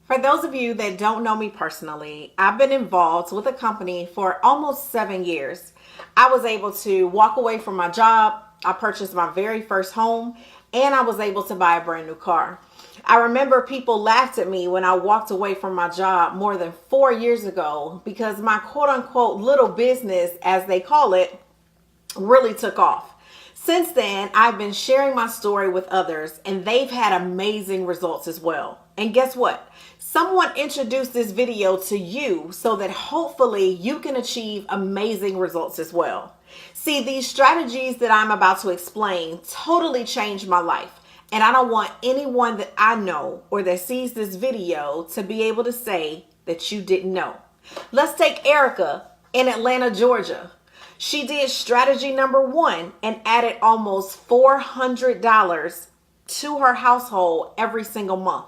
For those of you that don't know me personally, I've been involved with a company for almost 7 years. I was able to walk away from my job. I purchased my very first home and I was able to buy a brand new car. I remember people laughed at me when I walked away from my job more than 4 years ago because my quote unquote little business, as they call it, really took off. Since then, I've been sharing my story with others and they've had amazing results as well. And guess what? Someone introduced this video to you so that hopefully you can achieve amazing results as well. See, these strategies that I'm about to explain totally changed my life. And I don't want anyone that I know or that sees this video to be able to say that you didn't know. Let's take Erica in Atlanta, Georgia. She did strategy number 1 and added almost $400 to her household every single month.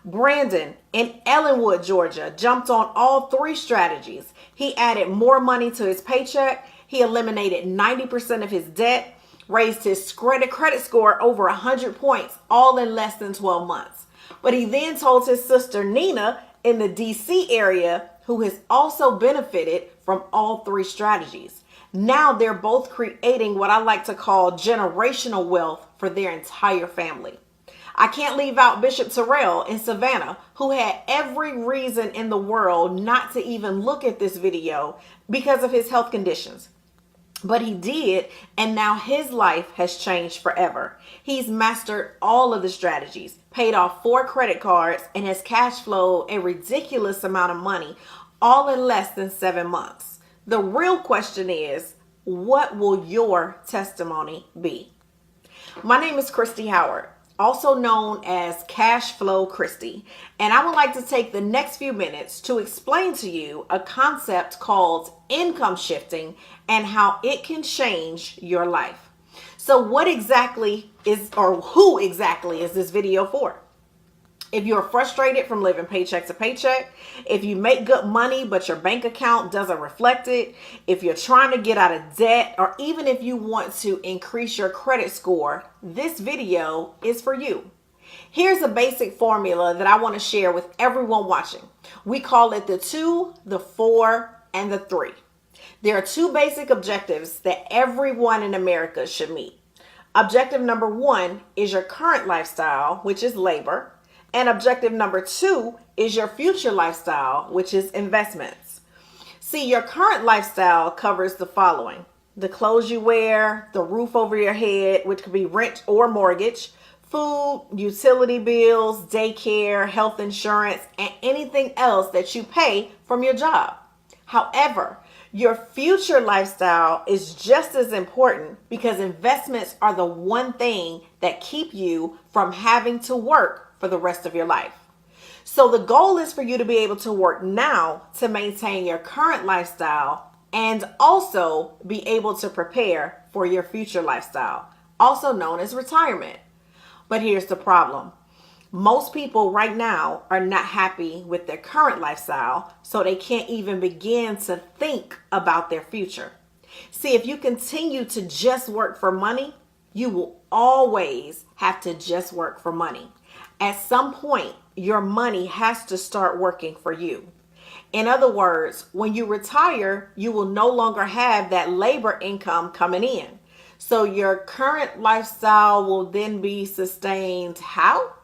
Brandon in Ellenwood, Georgia, jumped on all 3 strategies. He added more money to his paycheck. He eliminated 90% of his debt, raised his credit score over 100 points, all in less than 12 months. But he then told his sister Nina in the DC area, who has also benefited from all 3 strategies. Now they're both creating what I like to call generational wealth for their entire family. I can't leave out Bishop Terrell in Savannah, who had every reason in the world not to even look at this video because of his health conditions. But he did, and now his life has changed forever. He's mastered all of the strategies, paid off 4 credit cards, and has cash flowed a ridiculous amount of money, all in less than 7 months. The real question is, what will your testimony be? My name is Christy Howard, also known as Cash Flow Christy, and I would like to take the next few minutes to explain to you a concept called income shifting and how it can change your life. So what exactly is, or who exactly is this video for? If you're frustrated from living paycheck to paycheck, if you make good money but your bank account doesn't reflect it, if you're trying to get out of debt, or even if you want to increase your credit score, this video is for you. Here's a basic formula that I want to share with everyone watching. We call it the 2, the 4, and the 3. There are 2 basic objectives that everyone in America should meet. Objective number 1 is your current lifestyle, which is labor. And objective number 2 is your future lifestyle, which is investments. See, your current lifestyle covers the following: the clothes you wear, the roof over your head, which could be rent or mortgage, food, utility bills, daycare, health insurance, and anything else that you pay from your job. However, your future lifestyle is just as important because investments are the one thing that keep you from having to work for the rest of your life. So the goal is for you to be able to work now to maintain your current lifestyle and also be able to prepare for your future lifestyle, also known as retirement. But here's the problem. Most people right now are not happy with their current lifestyle, so they can't even begin to think about their future. See, if you continue to just work for money, you will always have to just work for money. At some point, your money has to start working for you. In other words, when you retire, you will no longer have that labor income coming in. So your current lifestyle will then be sustained how?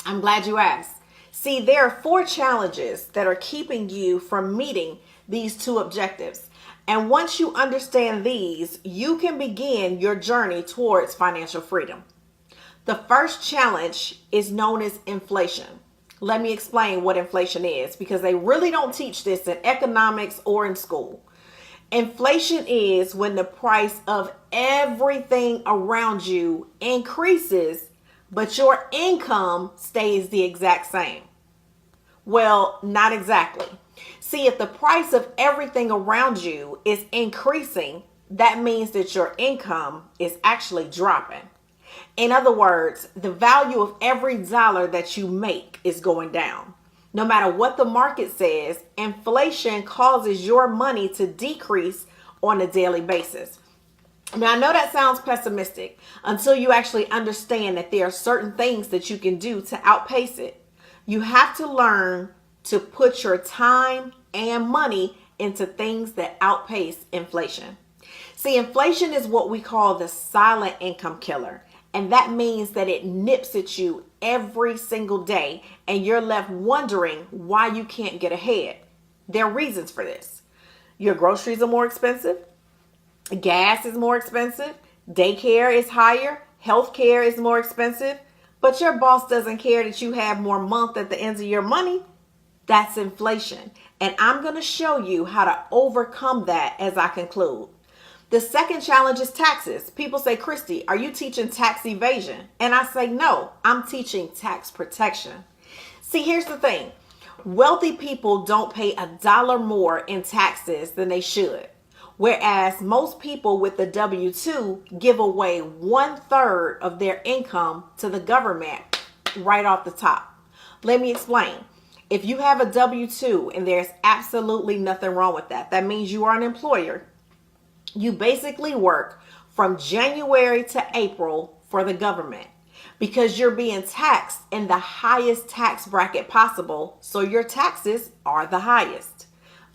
I'm glad you asked. See, there are 4 challenges that are keeping you from meeting these 2 objectives. And once you understand these, you can begin your journey towards financial freedom. The first challenge is known as inflation. Let me explain what inflation is because they really don't teach this in economics or in school. Inflation is when the price of everything around you increases, but your income stays the exact same. Well, not exactly. See, if the price of everything around you is increasing, that means that your income is actually dropping. In other words, the value of every dollar that you make is going down. No matter what the market says, inflation causes your money to decrease on a daily basis. Now, I know that sounds pessimistic until you actually understand that there are certain things that you can do to outpace it. You have to learn to put your time and money into things that outpace inflation. See, inflation is what we call the silent income killer. And that means that it nips at you every single day and you're left wondering why you can't get ahead. There are reasons for this. Your groceries are more expensive. Gas is more expensive. Daycare is higher. Healthcare is more expensive. But your boss doesn't care that you have more month at the end of your money. That's inflation. And I'm going to show you how to overcome that as I conclude. The second challenge is taxes. People say, Christy, are you teaching tax evasion? And I say, no, I'm teaching tax protection. See, here's the thing. Wealthy people don't pay $1 more in taxes than they should. Whereas most people with the W-2 give away 1/3 of their income to the government right off the top. Let me explain. If you have a W-2, and there's absolutely nothing wrong with that, that means you are an employer. You basically work from January to April for the government because you're being taxed in the highest tax bracket possible, so your taxes are the highest.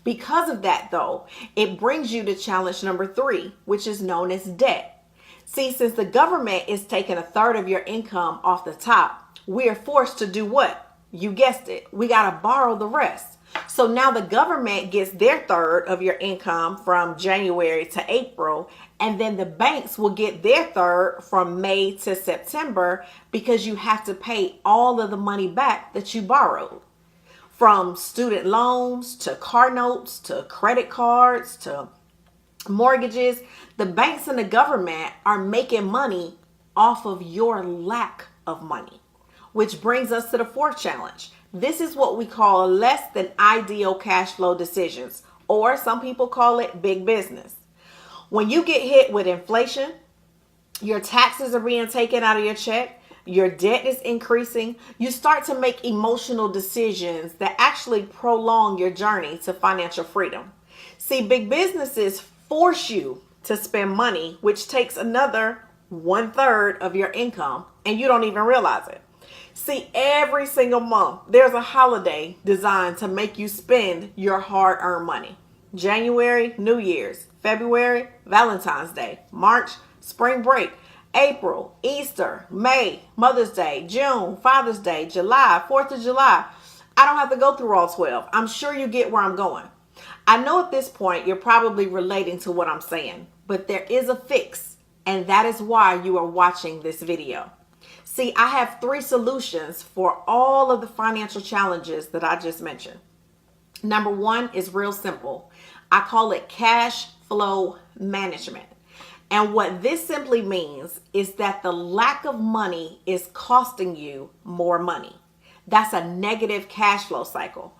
Because of that, though, it brings you to challenge number 3, which is known as debt. See, since the government is taking 1/3 of your income off the top, we are forced to do what? You guessed it. We got to borrow the rest. So now the government gets their 1/3 of your income from January to April, and then the banks will get their 1/3 from May to September because you have to pay all of the money back that you borrowed. From student loans to car notes to credit cards to mortgages, the banks and the government are making money off of your lack of money. Which brings us to the 4th challenge. This is what we call less than ideal cash flow decisions, or some people call it big business. When you get hit with inflation, your taxes are being taken out of your check, your debt is increasing, you start to make emotional decisions that actually prolong your journey to financial freedom. See, big businesses force you to spend money, which takes another 1/3 of your income, and you don't even realize it. See, every single month, there's a holiday designed to make you spend your hard-earned money. January, New Year's. February, Valentine's Day. March, spring break. April, Easter. May, Mother's Day. June, Father's Day. July, 4th of July. I don't have to go through all 12. I'm sure you get where I'm going. I know at this point, you're probably relating to what I'm saying, but there is a fix, and that is why you are watching this video. See, I have 3 solutions for all of the financial challenges that I just mentioned. Number 1 is real simple. I call it cash flow management. And what this simply means is that the lack of money is costing you more money. That's a negative cash flow cycle.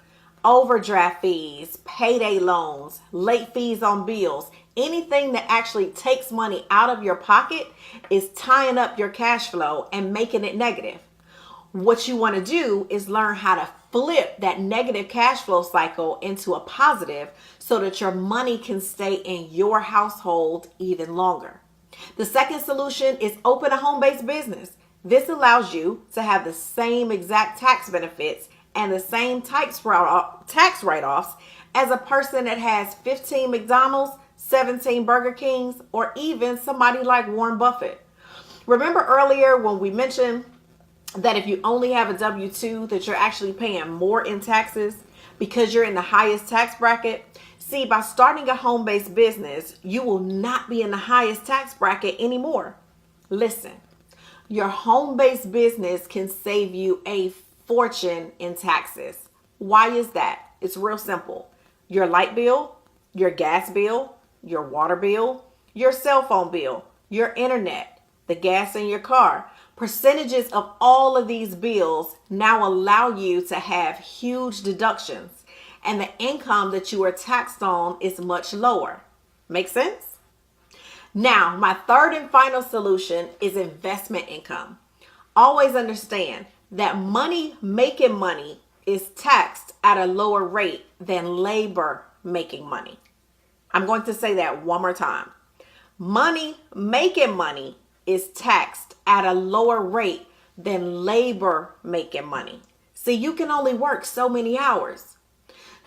Overdraft fees, payday loans, late fees on bills, anything that actually takes money out of your pocket is tying up your cash flow and making it negative. What you want to do is learn how to flip that negative cash flow cycle into a positive so that your money can stay in your household even longer. The second solution is open a home-based business. This allows you to have the same exact tax benefits and the same tax write-offs as a person that has 15 McDonald's, 17 Burger Kings, or even somebody like Warren Buffett. Remember earlier when we mentioned that if you only have a W-2 that you're actually paying more in taxes because you're in the highest tax bracket? See, by starting a home-based business, you will not be in the highest tax bracket anymore. Listen, your home-based business can save you a fortune in taxes. Why is that? It's real simple. Your light bill, your gas bill, your water bill, your cell phone bill, your internet, the gas in your car. Percentages of all of these bills now allow you to have huge deductions, and the income that you are taxed on is much lower. Make sense? Now, my 3rd and final solution is investment income. Always understand that making money is taxed at a lower rate than labor making money. I'm going to say that one more time. Making money is taxed at a lower rate than labor making money. See, you can only work so many hours.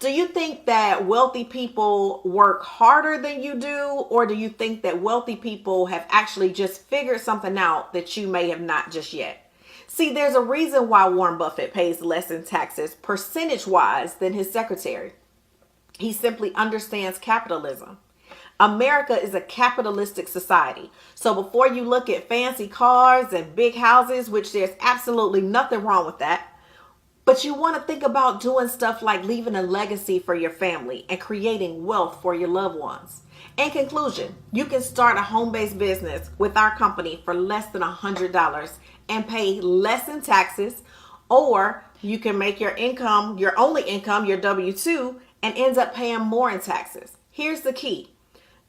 Do you think that wealthy people work harder than you do? Or do you think that wealthy people have actually just figured something out that you may have not just yet? See, there's a reason why Warren Buffett pays less in taxes percentage wise than his secretary. He simply understands capitalism. America is a capitalistic society. So before you look at fancy cars and big houses, which there's absolutely nothing wrong with that, but you want to think about doing stuff like leaving a legacy for your family and creating wealth for your loved ones. In conclusion, you can start a home-based business with our company for less than $100 and pay less in taxes, or you can make your income, your only income, your W-2, and ends up paying more in taxes. Here's the key.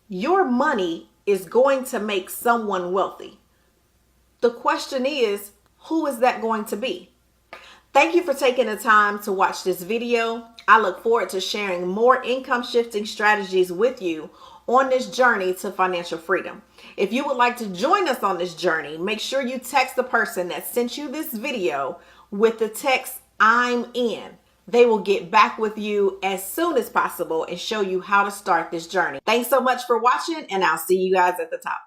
Your money is going to make someone wealthy. The question is, who is that going to be? Thank you for taking the time to watch this video. I look forward to sharing more income shifting strategies with you on this journey to financial freedom. If you would like to join us on this journey, make sure you text the person that sent you this video with the text "I'm in." They will get back with you as soon as possible and show you how to start this journey. Thanks so much for watching, and I'll see you guys at the top.